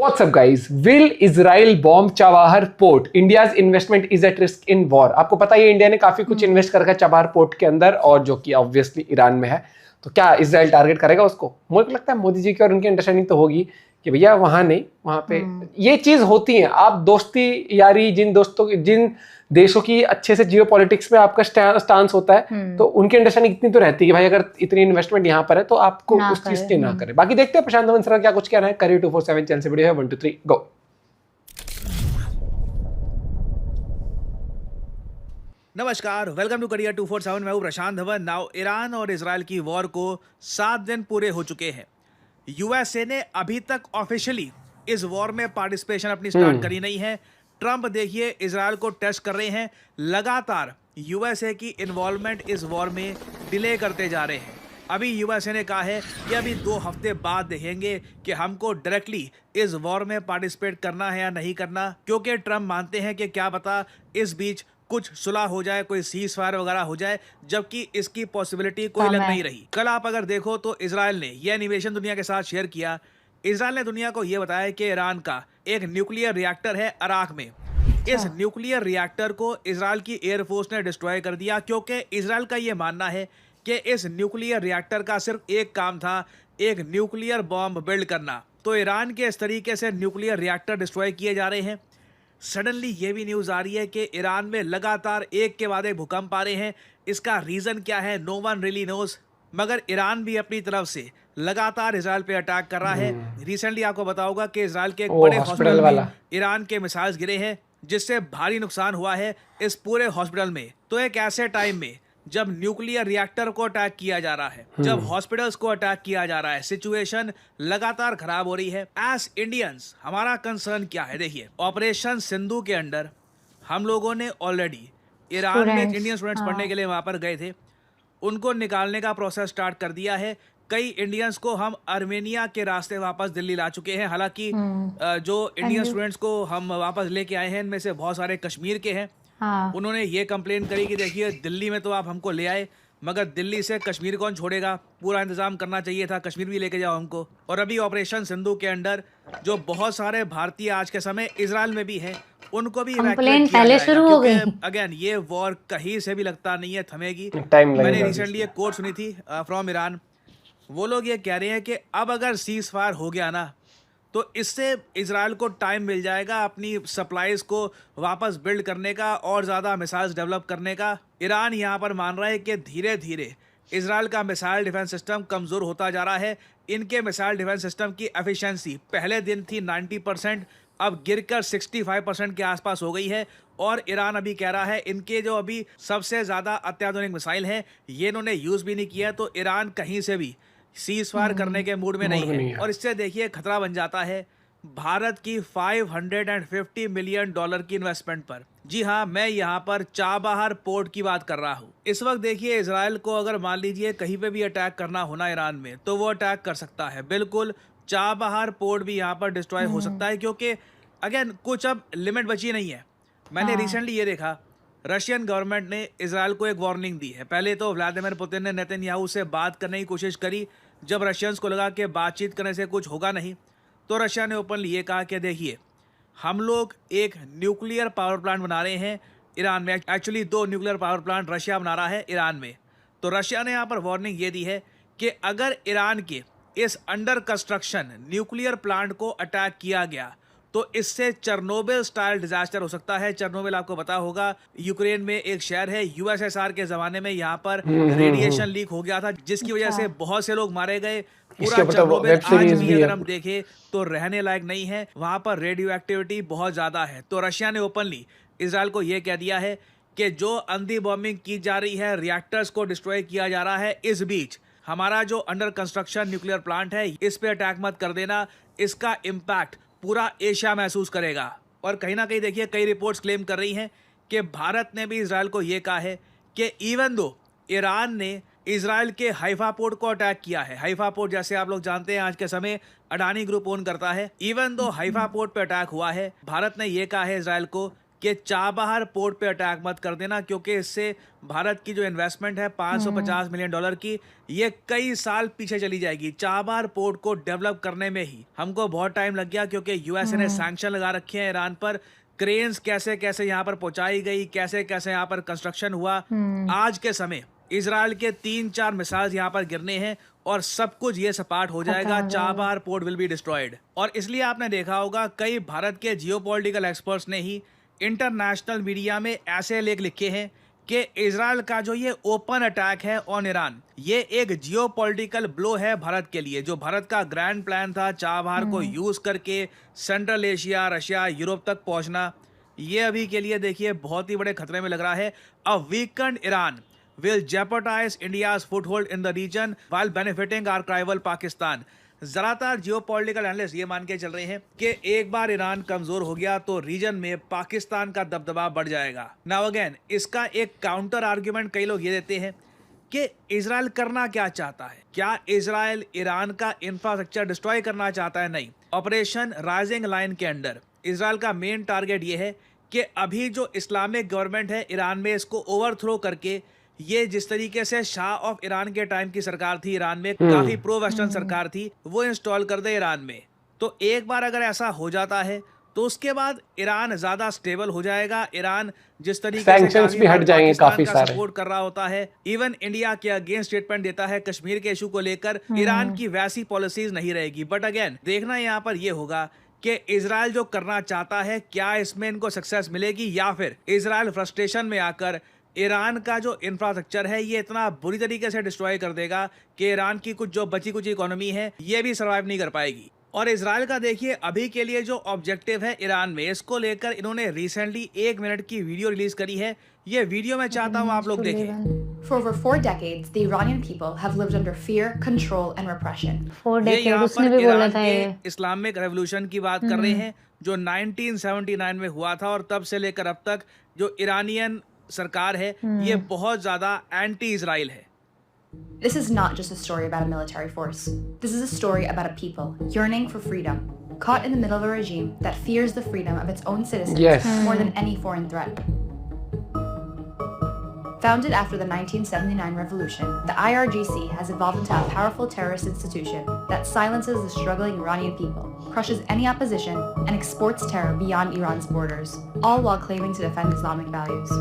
What's up guys? Will Israel bomb Chabahar port? India's investment is at risk in war. आपको पता है India ने काफी कुछ इन्वेस्ट कर रखा है चबाहर पोर्ट के अंदर, और जो कि ऑब्वियसली ईरान में है। तो क्या इसराइल टारगेट करेगा उसको? मुझे लगता है मोदी जी की और उनकी अंडरस्टैंडिंग तो होगी कि भैया वहां नहीं, वहां पे ये चीज होती है। आप दोस्ती यारी जिन देशों की अच्छे से जियो पॉलिटिक्स में आपका स्टांस होता है, तो उनकी अंडरस्टैंडिंग इतनी तो रहती है कि भाई अगर इतनी इन्वेस्टमेंट यहाँ पर है तो आपको उस चीज के ना करे। बाकी देखते हैं प्रशांत वंसरा क्या कुछ कहना है। करियर 247 चैनल से वीडियो है 1 2 3 गो। नमस्कार, वेलकम टू करियर 247। मैं हूं प्रशांत धवन। नाउ ईरान और इजराइल की वॉर को 7 दिन पूरे हो चुके हैं। यूएसए ने अभी तक ऑफिशियली इस वॉर में पार्टिसिपेशन अपनी स्टार्ट करी नहीं है। ट्रंप देखिए इजराइल को टेस्ट कर रहे हैं, लगातार यूएसए की इन्वॉल्वमेंट इस वॉर में डिले करते जा रहे हैं। अभी यूएसए ने कहा है कि अभी 2 हफ्ते बाद देखेंगे कि हमको डायरेक्टली इस वॉर में पार्टिसिपेट करना है या नहीं करना, क्योंकि ट्रंप मानते हैं कि क्या पता इस बीच कुछ सुलह हो जाए, कोई सीज फायर वगैरह हो जाए, जबकि इसकी पॉसिबिलिटी कोई लग नहीं रही। कल आप अगर देखो तो इजराइल ने यह एनिमेशन दुनिया के साथ शेयर किया। इजराइल ने दुनिया को यह बताया कि ईरान का एक न्यूक्लियर रिएक्टर है अराक में। इस न्यूक्लियर रिएक्टर को इजराइल की एयरफोर्स ने डिस्ट्रॉय कर दिया, क्योंकि इजराइल का यह मानना है कि इस न्यूक्लियर रिएक्टर का सिर्फ एक काम था, एक न्यूक्लियर बॉम्ब बिल्ड करना। तो ईरान के इस तरीके से न्यूक्लियर रिएक्टर डिस्ट्रॉय किए जा रहे हैं। सडनली ये भी न्यूज़ आ रही है कि ईरान में लगातार एक के बाद एक भूकंप आ रहे हैं। इसका रीज़न क्या है, नो वन रियली नोज। मगर ईरान भी अपनी तरफ से लगातार इजराइल पे अटैक कर रहा है। रिसेंटली आपको बताऊंगा कि इजराइल के एक बड़े हॉस्पिटल में ईरान के मिसाइल्स गिरे हैं, जिससे भारी नुकसान हुआ है इस पूरे हॉस्पिटल में। तो एक ऐसे टाइम में जब न्यूक्लियर रिएक्टर को अटैक किया जा रहा है, जब हॉस्पिटल्स को अटैक किया जा रहा है, सिचुएशन लगातार खराब हो रही है। एज इंडियंस हमारा कंसर्न क्या है? देखिए, ऑपरेशन सिंधु के अंडर हम लोगों ने ऑलरेडी ईरान में इंडियन स्टूडेंट्स पढ़ने के लिए वहां पर गए थे, उनको निकालने का प्रोसेस स्टार्ट कर दिया है। कई इंडियंस को हम आर्मेनिया के रास्ते वापस दिल्ली ला चुके हैं। हालांकि जो इंडियन स्टूडेंट्स को हम वापस लेके आए हैं, इनमें से बहुत सारे कश्मीर के हैं। उन्होंने ये कंप्लेन करी कि देखिए दिल्ली में तो आप हमको ले आए, मगर दिल्ली से कश्मीर कौन छोड़ेगा, पूरा इंतजाम करना चाहिए था, कश्मीर भी लेके जाओ हमको। और अभी ऑपरेशन सिंधु के अंडर जो बहुत सारे भारतीय आज के समय इजराइल में भी हैं, उनको भी इवैक्यूएट किया जाएगा, शुरू हो गई। अगेन ये वॉर कहीं से भी लगता नहीं है थमेगी। मैंने रिसेंटली एक कोट सुनी थी फ्रॉम ईरान। वो लोग ये कह रहे हैं कि अब अगर सीज फायर हो गया ना, तो इससे इजराइल को टाइम मिल जाएगा अपनी सप्लाईज को वापस बिल्ड करने का और ज़्यादा मिसाइल्स डेवलप करने का। ईरान यहाँ पर मान रहा है कि धीरे धीरे इजराइल का मिसाइल डिफेंस सिस्टम कमज़ोर होता जा रहा है। इनके मिसाइल डिफेंस सिस्टम की एफिशिएंसी पहले दिन थी 90%, अब गिरकर 65% के आसपास हो गई है। और ईरान अभी कह रहा है इनके जो अभी सबसे ज़्यादा अत्याधुनिक मिसाइल हैं, ये इन्होंने यूज़ भी नहीं किया। तो ईरान कहीं से भी सीज फायर करने के मूड में नहीं है। और इससे देखिए खतरा बन जाता है भारत की $550 मिलियन की इन्वेस्टमेंट पर। जी हाँ, मैं यहाँ पर चाबहार पोर्ट की बात कर रहा हूँ। इस वक्त देखिए इजराइल को अगर मान लीजिए कहीं पे भी अटैक करना होना ईरान में, तो वो अटैक कर सकता है। बिल्कुल चाबहार पोर्ट भी यहाँ पर डिस्ट्रॉय हो सकता है, क्योंकि अगेन कुछ अब लिमिट बची नहीं है। मैंने रिसेंटली ये देखा, रशियन गवर्नमेंट ने इजराइल को एक वार्निंग दी है। पहले तो व्लादिमीर पुतिन ने नेतन्याहू से बात करने की कोशिश करी। जब रशियंस को लगा कि बातचीत करने से कुछ होगा नहीं, तो रशिया ने ओपनली ये कहा कि देखिए हम लोग एक न्यूक्लियर पावर प्लांट बना रहे हैं ईरान में। Actually 2 nuclear power plant Russia बना रहा है ईरान में। तो रशिया ने यहाँ पर वार्निंग ये दी है कि अगर ईरान के इस अंडर कंस्ट्रक्शन न्यूक्लियर प्लांट को अटैक किया गया, तो इससे चेरनोबिल स्टाइल डिजास्टर हो सकता है। चेरनोबिल आपको पता होगा यूक्रेन में एक शहर है। यूएसएसआर के जमाने में यहाँ पर रेडिएशन लीक हो गया था, जिसकी वजह से बहुत से लोग मारे गए। पूरा चेरनोबिल आज भी अगर हम देखें तो रहने लायक नहीं है, वहां पर रेडियो एक्टिविटी बहुत ज्यादा है। तो रशिया ने ओपनली इजराइल को यह कह दिया है कि जो अंधी बॉम्बिंग की जा रही है, रिएक्टर्स को डिस्ट्रॉय किया जा रहा है, इस बीच हमारा जो अंडर कंस्ट्रक्शन न्यूक्लियर प्लांट है, इस पे अटैक मत कर देना। इसका इम्पैक्ट पूरा एशिया महसूस करेगा। और कहीं ना कहीं देखिए कई रिपोर्ट्स क्लेम कर रही हैं कि भारत ने भी इजराइल को यह कहा है कि इवन दो ईरान ने इजराइल के हाइफा पोर्ट को अटैक किया है। हाइफा पोर्ट जैसे आप लोग जानते हैं आज के समय अडानी ग्रुप ओन करता है। इवन दो हाइफा पोर्ट पे अटैक हुआ है, भारत ने यह कहा है इजराइल को कि चाबहार पोर्ट पे अटैक मत कर देना, क्योंकि इससे भारत की जो इन्वेस्टमेंट है $550 मिलियन की, ये कई साल पीछे चली जाएगी। चाबहार पोर्ट को डेवलप करने में ही हमको बहुत टाइम लग गया, क्योंकि यूएसए ने सैंक्शन लगा रखे हैं ईरान पर। क्रेन्स कैसे कैसे यहाँ पर पहुंचाई गई, कैसे कैसे यहाँ पर कंस्ट्रक्शन हुआ। आज के समय इजराइल के 3-4 मिसाइल यहाँ पर गिरने हैं और सब कुछ ये सपाट हो जाएगा। Chabahar port will be destroyed. और इसलिए आपने देखा होगा कई भारत के जियोपॉलिटिकल एक्सपर्ट्स ने ही इंटरनेशनल मीडिया में ऐसे लेख लिखे हैं कि इजराइल का जो ये ओपन अटैक है ऑन ईरान, ये एक जियोपॉलिटिकल ब्लो है भारत के लिए। जो भारत का ग्रैंड प्लान था चाबहार को यूज करके सेंट्रल एशिया, रशिया, यूरोप तक पहुंचना, ये अभी के लिए देखिए बहुत ही बड़े खतरे में लग रहा है। A weekend Iran will jeopardize India's foothold in the region while benefiting our rival Pakistan। ज़्यादातर जियोपॉलिटिकल एनालिस्ट ये मान के चल रहे हैं कि एक बार ईरान कमजोर हो गया तो रीजन में पाकिस्तान का दबदबा बढ़ जाएगा। नाउ अगेन इसका एक काउंटर आर्ग्यूमेंट कई लोग ये देते हैं कि इजराइल करना क्या चाहता है। क्या इजराइल ईरान का इंफ्रास्ट्रक्चर डिस्ट्रॉय करना चाहता है? नहीं। ऑपरेशन राइजिंग लाइन के अंडर इजराइल का मेन टारगेट ये है कि अभी जो इस्लामिक गवर्नमेंट है ईरान में, इसको ओवरथ्रो करके ये जिस तरीके से शाह ऑफ ईरान के टाइम की सरकार थी ईरान में, काफी प्रो वेस्टर्न सरकार थी, वो इंस्टॉल कर दे ईरान में। तो एक बार अगर ऐसा हो जाता है तो उसके बाद ईरान ज्यादा स्टेबल हो जाएगा। ईरान जिस तरीके से भी हट जाएंगे, काफी सारे सपोर्ट कर रहा होता है, इवन इंडिया के अगेंस्ट स्टेटमेंट देता है कश्मीर के इशू को लेकर, ईरान की वैसी पॉलिसीज नहीं रहेगी। बट अगेन देखना यहाँ पर यह होगा कि इजराइल जो करना चाहता है क्या इसमें इनको सक्सेस मिलेगी, या फिर इजराइल फ्रस्ट्रेशन में आकर ईरान का जो इंफ्रास्ट्रक्चर है ये इतना बुरी तरीके से डिस्ट्रॉय कर देगा कि ईरान की कुछ जो बची कुछ इकोनॉमी है ये भी सर्वाइव नहीं कर पाएगी। और इजराइल का देखिए अभी के लिए जो ऑब्जेक्टिव है ईरान में, इसको लेकर इन्होंने रिसेंटली 1 मिनट की वीडियो रिलीज करी है। ये वीडियो मैं चाहता हूँ आप लोग देखें। For over 4 decades, the Iranian people have lived under fear, control, and repression. 4 ये decades यहाँ उसने पर भी बोला ईरान था ये। के इस्लामिक रेवोल्यूशन की बात कर रहे हैं जो 1979 में हुआ था, और तब से लेकर अब तक जो ईरानियन सरकार है ये बहुत ज्यादा एंटी इजराइल है। This is not just a story about a military force. This is a story about a people yearning for freedom, caught in the middle of a regime that fears the freedom of its own citizens more than any foreign threat. Founded after the 1979 revolution, the IRGC has evolved into a powerful terrorist institution that silences the struggling Iranian people, crushes any opposition, and exports terror beyond Iran's borders, all while claiming to defend Islamic values.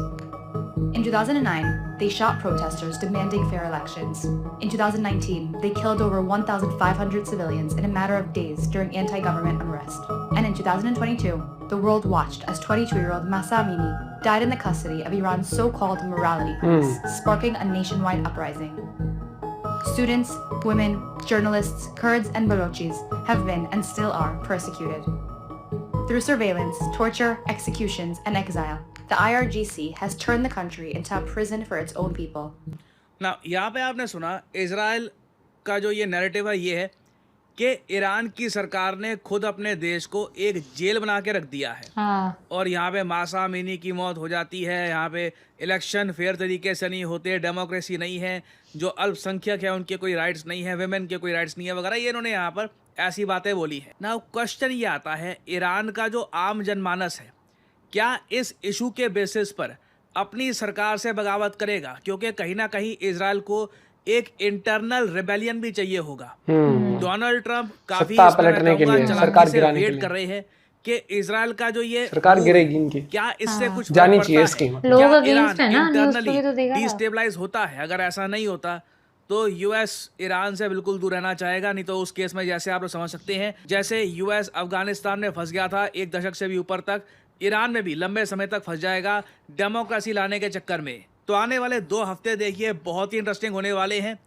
In 2009, they shot protesters demanding fair elections. In 2019, they killed over 1,500 civilians in a matter of days during anti-government unrest. And in 2022, the world watched as 22-year-old Mahsa Amini died in the custody of Iran's so-called morality police, sparking a nationwide uprising. Students, women, journalists, Kurds, and Balochis have been and still are persecuted. Through surveillance, torture, executions, and exile, the IRGC has turned the country into a prison for its own people. Now, यहाँ पे आपने सुना Israel का जो ये narrative है ये है कि ईरान की सरकार ने खुद अपने देश को एक जेल बना के रख दिया है। और यहाँ पे मासा अमीनी की मौत हो जाती है, यहाँ पे इलेक्शन फेयर तरीके से नहीं होते, डेमोक्रेसी नहीं है, जो अल्पसंख्यक है उनके कोई राइट्स नहीं है, विमेन के कोई राइट्स नहीं है वगैरह, ये इन्होंने यहाँ पर ऐसी बातें बोली है। नाउ क्वेश्चन ये आता है ईरान का जो आम जनमानस है क्या इस इशू के बेसिस पर अपनी सरकार से बगावत करेगा, क्योंकि कहीं ना कहीं इजराइल को एक इंटरनल रिबेलियन भी चाहिए होगा। डोनाल्ड ट्रंप काफी पलटने के लिए, सरकार गिराने के लिए वेट कर रहे हैं कि इजराइल का जो ये सरकार गिरेगी इनकी, क्या इससे कुछ जानी चाहिए इसकी, लोग अगेंस्ट है ना, न्यूज़ पे भी तो देखा डिस्टेबलाइज होता है। अगर ऐसा नहीं होता तो यूएस ईरान से बिल्कुल दूर रहना चाहेगा, नहीं तो उस केस में जैसे आप लोग समझ सकते हैं जैसे यूएस अफगानिस्तान में फंस गया था 1 दशक से भी ऊपर तक, ईरान में भी लंबे समय तक फंस जाएगा डेमोक्रेसी लाने के चक्कर में। तो आने वाले 2 हफ्ते देखिए बहुत ही इंटरेस्टिंग होने वाले हैं।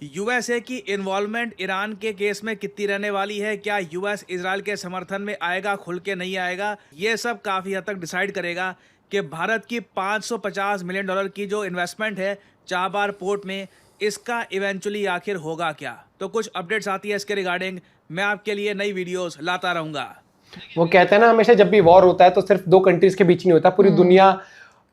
यूएसए की इन्वॉल्वमेंट ईरान के केस में कितनी रहने वाली है, क्या यूएस इजराइल के समर्थन में आएगा, खुल के नहीं आएगा, ये सब काफ़ी हद तक डिसाइड करेगा कि भारत की $550 मिलियन की जो इन्वेस्टमेंट है चाबहार पोर्ट में, इसका इवेंचुअली आखिर होगा क्या। तो कुछ अपडेट्स आती है इसके रिगार्डिंग, मैं आपके लिए नई वीडियोस लाता रहूंगा। वो कहते हैं ना हमेशा जब भी वॉर होता है तो सिर्फ 2 कंट्रीज के बीच नहीं होता, पूरी दुनिया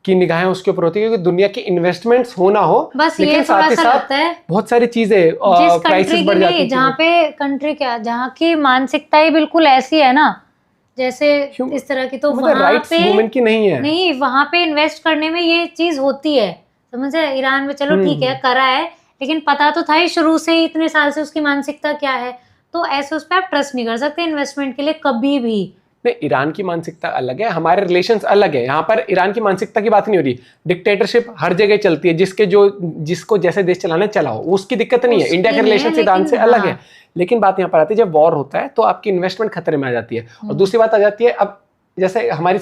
की निगाहें उसके ऊपर होती है, क्योंकि दुनिया की इन्वेस्टमेंट्स हो ना हो, बस लेकिन ये साथ ही साथ बहुत सारी चीजें प्राइसेस बढ़ जाती है। जहाँ पे कंट्री क्या, जहाँ की मानसिकता ही बिल्कुल ऐसी है ना, जैसे इस तरह की, तो मतलब वहां राइट्स पे वुमेन की नहीं है। नहीं, वहां पे इन्वेस्ट करने में ये चीज होती है, समझे। ईरान में चलो ठीक है करा है, लेकिन पता तो था ही शुरू से ही, इतने साल से उसकी मानसिकता क्या है, तो ऐसे उस पर आप ट्रस्ट नहीं कर सकते इन्वेस्टमेंट के लिए कभी भी। नहीं, ईरान की मानसिकता अलग है, हमारे रिलेशंस अलग है। यहाँ पर ईरान की मानसिकता की बात नहीं हो रही। डिक्टेटरशिप हर जगह चलती है, जिसको जैसे देश चलाना चलाओ, उसकी दिक्कत नहीं है। इंडिया के रिलेशन ईरान से अलग है, लेकिन बात यहाँ पर आती है जब वॉर होता है तो आपकी इन्वेस्टमेंट खतरे में आ जाती है। और दूसरी बात आ जाती है, अब जैसे हमारे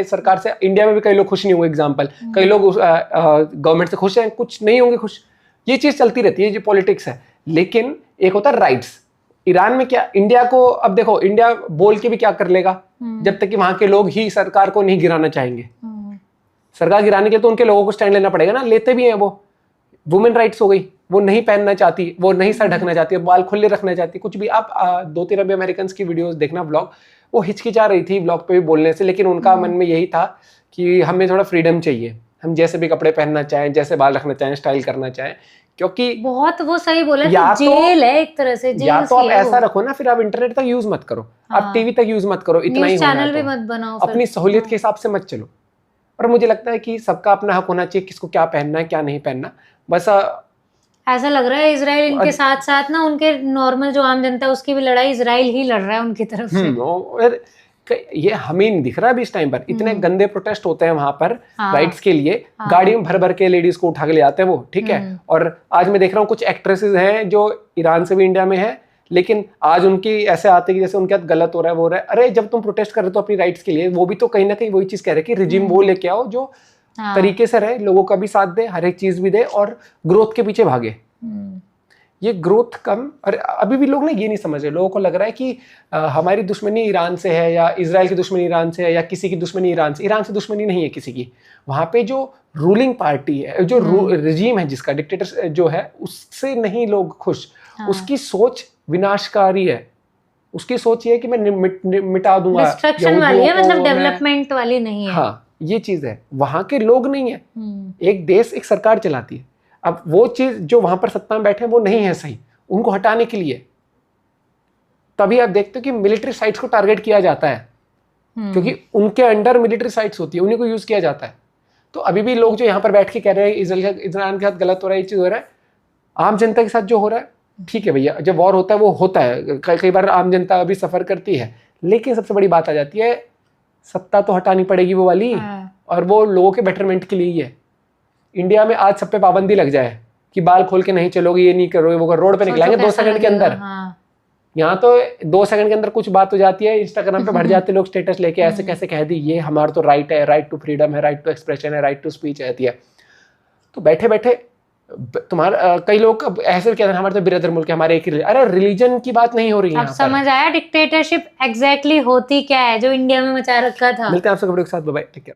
सरकार से इंडिया में भी कई लोग खुश नहीं हुए, एग्जाम्पल, कई लोग गवर्नमेंट से खुश हैं, कुछ नहीं होंगे खुश। ये चीज चलती रहती है, जो पॉलिटिक्स है। लेकिन एक होता है राइट्स। ईरान में क्या, इंडिया को अब देखो, इंडिया बोल के भी क्या कर लेगा जब तक कि वहां के लोग ही सरकार को नहीं गिराना चाहेंगे। सरकार गिराने के लिए तो उनके लोगों को स्टैंड लेना पड़ेगा ना, लेते भी हैं वो। वुमेन राइट्स हो गई, वो नहीं पहनना चाहती, वो नहीं सर ढकना चाहती, बाल खुले रखना चाहती, कुछ भी। आप 2-3 अभी अमेरिकन की वीडियोस देखना, ब्लॉग, वो हिचकिचा रही थी ब्लॉग पे भी बोलने से, लेकिन उनका मन में यही था कि हमें थोड़ा फ्रीडम चाहिए, हम जैसे भी कपड़े पहनना चाहें, जैसे बाल रखना चाहें, स्टाइल करना चाहें, क्योंकि बहुत वो सही बोला या कि जेल है एक तरह से, जेल या तो आप है ऐसा वो। रखो ना, फिर आप इंटरनेट तक यूज मत करो, आप टीवी तक यूज मत करो, इतना ही न्यूज़ होना चैनल है भी तो। मत बनाओ फिर। अपनी सहूलियत के हिसाब से मत चलो। और मुझे लगता है कि सबका अपना हक होना चाहिए, किसको क्या पहनना है क्या नहीं पहनना। बस ऐसा लग रहा है इजराइल इनके साथ साथ ना, उनके नॉर्मल जो आम जनता है उसकी भी लड़ाई इजराइल ही लड़ रहा है उनकी तरफ से। और ये हमें नहीं दिख रहा अभी इस टाइम पर, इतने गंदे प्रोटेस्ट होते हैं वहां पर राइट्स के लिए। गाड़ी में भर भर के लेडीज को उठा के ले आते हैं वो, ठीक है। और आज मैं देख रहा हूँ कुछ एक्ट्रेसेस हैं जो ईरान से भी इंडिया में है, लेकिन आज उनकी ऐसे आते कि जैसे उनके साथ गलत हो रहा है, वो हो रहा है। अरे जब तुम प्रोटेस्ट कर रहे हो अपनी राइट्स के लिए, वो भी तो कहीं ना कहीं वही चीज कह रहे हैं कि रिजिम वो लेके आओ जो तरीके से रहे, लोगों का भी साथ दे, हर एक चीज भी दे, और ग्रोथ के पीछे भागे। ये ग्रोथ कम, और अभी भी लोग ना ये नहीं समझ रहे। लोगों को लग रहा है कि हमारी दुश्मनी ईरान से है, या इजराइल की दुश्मनी ईरान से है, या किसी की दुश्मनी ईरान से दुश्मनी नहीं है किसी की। वहां पे जो रूलिंग पार्टी है, जो रिजीम है, जिसका डिक्टेटर जो है, उससे नहीं लोग खुश। उसकी सोच विनाशकारी है। उसकी सोच ये है कि मैं मिटा दूंगा, डिस्ट्रक्शन वाली है, मतलब डेवलपमेंट वाली नहीं है। हाँ, ये चीज है। वहां के लोग नहीं है, एक देश एक सरकार चलाती है। अब वो चीज जो वहां पर सत्ता में बैठे हैं वो नहीं है सही, उनको हटाने के लिए तभी आप देखते हो कि मिलिट्री साइट्स को टारगेट किया जाता है, क्योंकि उनके अंडर मिलिट्री साइट्स होती है, उन्हीं को यूज किया जाता है। तो अभी भी लोग जो यहाँ पर बैठ के कह रहे हैं इजराइल के साथ गलत हो रहा है, ये चीज हो रहा है, आम जनता के साथ जो हो रहा है, ठीक है भैया, जब वॉर होता है वो होता है, कई बार आम जनता अभी सफर करती है, लेकिन सबसे बड़ी बात आ जाती है, सत्ता तो हटानी पड़ेगी वो वाली, और वो लोगों के बेटरमेंट के लिए ही है। इंडिया में आज सब पे पाबंदी लग जाए कि बाल खोल के नहीं चलोगे, ये नहीं करोगे, वो रोड पे निकलेंगे 2 सेकंड के अंदर। यहाँ तो 2 सेकंड के अंदर कुछ बात हो जाती है, इंस्टाग्राम पे भर जाते लोग स्टेटस लेके, ऐसे कैसे कह दी, ये हमारा तो राइट है, राइट टू फ्रीडम है, राइट टू एक्सप्रेशन है, राइट टू स्पीच रहती है। तो बैठे बैठे तुम्हारा कई लोग अब ऐसे कहते हैं हमारे तो बिरादर मुल्क है, हमारे एक ही, अरे रिलीजन की बात नहीं हो रही है। अब समझ आया डिक्टेटरशिप एग्जैक्टली होती क्या है, जो इंडिया में मचा रखा था। मिलते हैं आपसे वीडियो के साथ, बाय बाय, टेक केयर।